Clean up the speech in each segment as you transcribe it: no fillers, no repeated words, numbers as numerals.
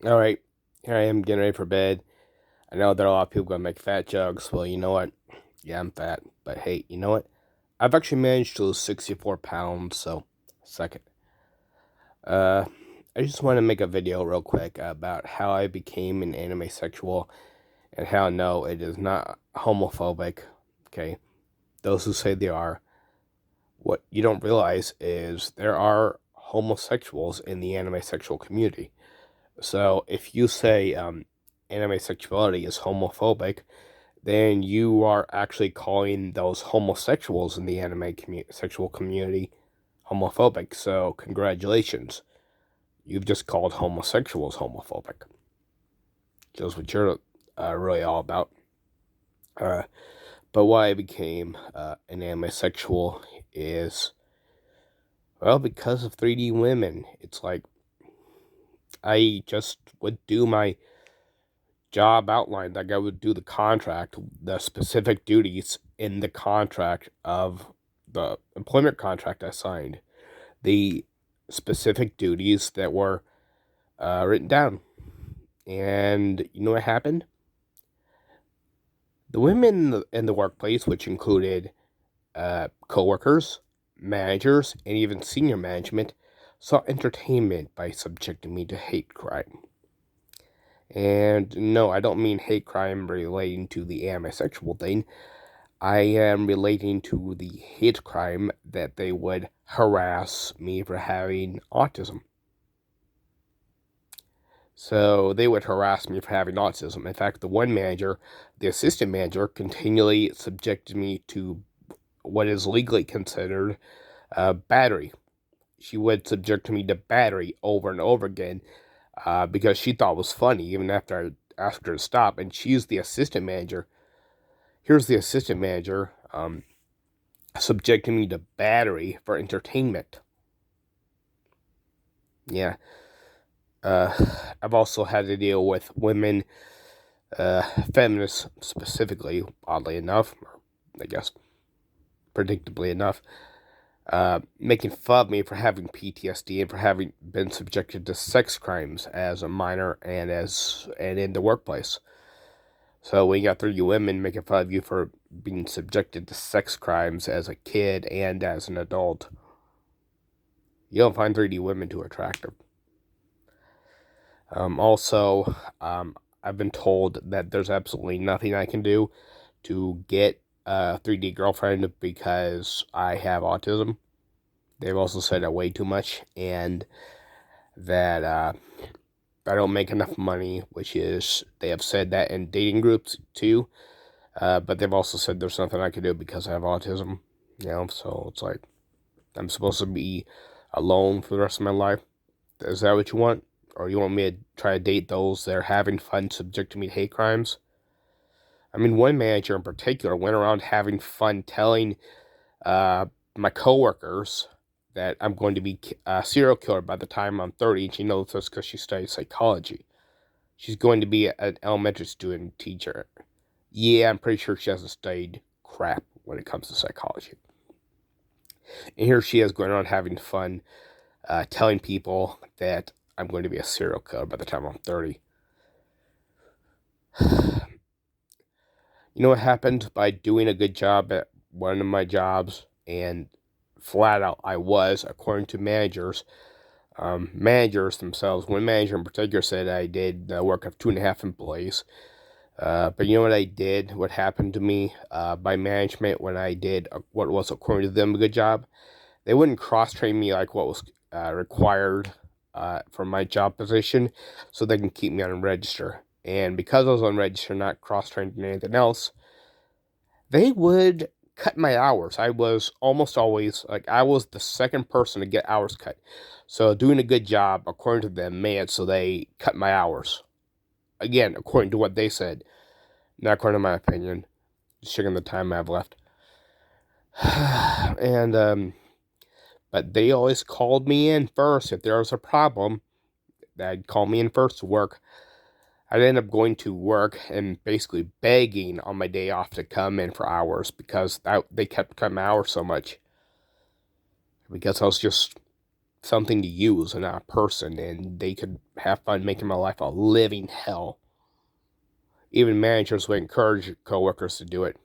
Alright, here I am getting ready for bed. I know that a lot of people gonna make fat jokes. Well, you know what? Yeah, I'm fat. But hey, you know what? I've actually managed to lose 64 pounds, so suck it. Uh, I just want to make a video real quick about how I became an animesexual and how no, it is not homophobic. Okay, those who say they are. What you don't realize is there are homosexuals in the animesexual community. So if you say animesexuality is homophobic, then you are actually calling those homosexuals in the sexual community homophobic. So congratulations, you've just called homosexuals homophobic. Just what you're really all about. Uh, but why I became an animesexual is, well, because of 3D women. It's like I just would do my job outline, like I would do the contract, the specific duties in the contract of the employment contract I signed, the specific duties that were written down. And you know what happened? The women in the workplace, which included coworkers, managers, and even senior management, saw entertainment by subjecting me to hate crime. And no, I don't mean hate crime relating to the amosexual thing. I am relating to the hate crime that they would harass me for having autism. So they would harass me for having autism. In fact, the one manager, the assistant manager, continually subjected me to what is legally considered battery. She would subject me to battery over and over again because she thought it was funny, even after I asked her to stop. And she's the assistant manager. Here's the assistant manager subjecting me to battery for entertainment. Yeah. Uh, I've also had to deal with women, feminists specifically, oddly enough, or I guess predictably enough, making fun of me for having PTSD and for having been subjected to sex crimes as a minor and in the workplace. So when you got 30 women making fun of you for being subjected to sex crimes as a kid and as an adult, you don't find 3D women too attractive. Also, I've been told that there's absolutely nothing I can do to get a 3D girlfriend because I have autism. They've also said I weigh too much and that I don't make enough money, which is, they have said that in dating groups too. But they've also said there's nothing I can do because I have autism. So it's like I'm supposed to be alone for the rest of my life. Is that what you want? Or you want me to try to date those that are having fun subjecting me to hate crimes? I mean, one manager in particular went around having fun telling uh, my coworkers that I'm going to be a serial killer by the time I'm 30, and she knows this because she studies psychology. She's going to be an elementary student teacher. Yeah, I'm pretty sure she hasn't studied crap when it comes to psychology. And here she is going around having fun telling people that I'm going to be a serial killer by the time I'm 30. You know what happened by doing a good job at one of my jobs, and flat out I was, according to managers. Managers themselves, one manager in particular said I did the work of 2.5 employees. But you know what I did? What happened to me by management when I did what was, according to them, a good job? They wouldn't cross train me like what was required for my job position, so they can keep me on register. And because I was on register, not cross trained in anything else, they would cut my hours. I was almost always, like, I was the second person to get hours cut. So doing a good job, according to them, made so they cut my hours. Again, according to what they said, not according to my opinion. Just checking the time I have left. And but they always called me in first if there was a problem. They'd call me in first to work. I'd end up going to work and basically begging on my day off to come in for hours because they kept cutting my hours so much. Because I was just something to use and not a person, and they could have fun making my life a living hell. Even managers would encourage coworkers to do it.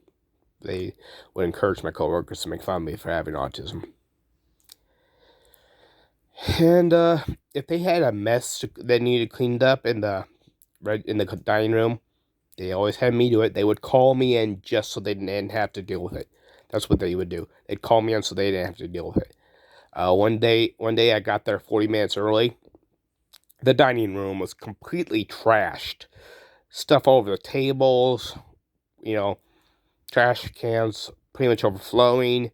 They would encourage my coworkers to make fun of me for having autism. And if they had a mess that needed cleaned up in the dining room, they always had me do it. They would call me in just so they didn't have to deal with it. That's what they would do. They'd call me in so they didn't have to deal with it. One day I got there 40 minutes early. The dining room was completely trashed. Stuff all over the tables, trash cans pretty much overflowing.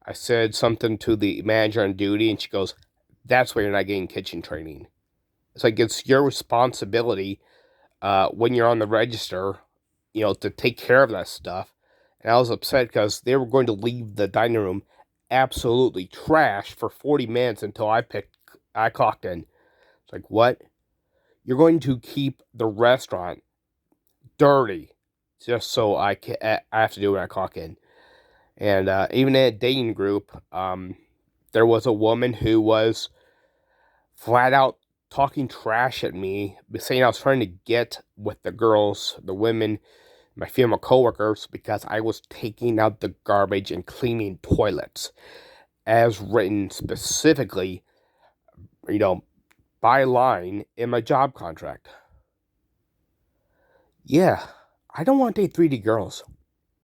I said something to the manager on duty, and she goes, "That's why you're not getting kitchen training." It's like it's your responsibility when you're on the register, to take care of that stuff. And I was upset because they were going to leave the dining room absolutely trashed for 40 minutes until I clocked in. It's like, what? You're going to keep the restaurant dirty just so I have to do it when I clock in. And even in a dating group, there was a woman who was flat out talking trash at me, saying I was trying to get with the girls, the women, my female coworkers, because I was taking out the garbage and cleaning toilets, as written specifically, by line in my job contract. Yeah, I don't want to date 3D girls.